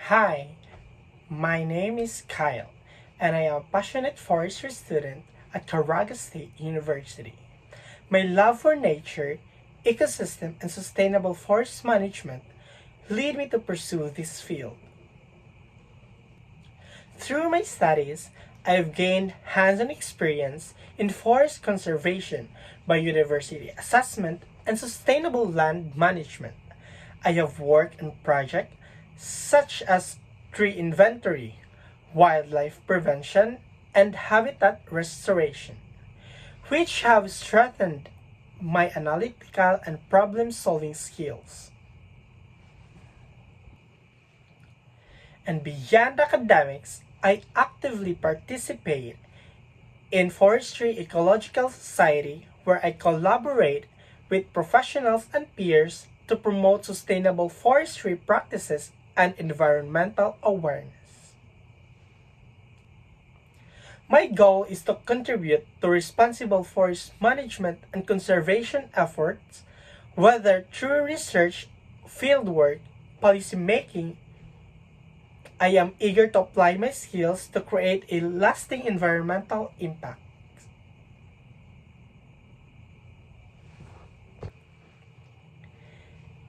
Hi, my name is Kyle, and I am a passionate forestry student at Caraga State University. My love for nature, ecosystem, and sustainable forest management lead me to pursue this field. Through my studies, I've gained hands-on experience in forest conservation, biodiversity assessment, and sustainable land management. I have worked on projects such as tree inventory, wildlife prevention, and habitat restoration, which have strengthened my analytical and problem-solving skills. And beyond academics, I actively participate in Forestry Ecological Society where I collaborate with professionals and peers to promote sustainable forestry practices and environmental awareness. My goal is to contribute to responsible forest management and conservation efforts, whether through research, fieldwork, policymaking. I am eager to apply my skills to create a lasting environmental impact.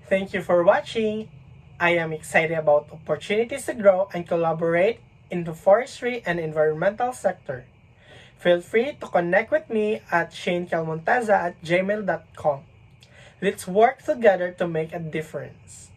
Thank you for watching. I am excited about opportunities to grow and collaborate in the forestry and environmental sector. Feel free to connect with me at shanecalmonteza@gmail.com. Let's work together to make a difference.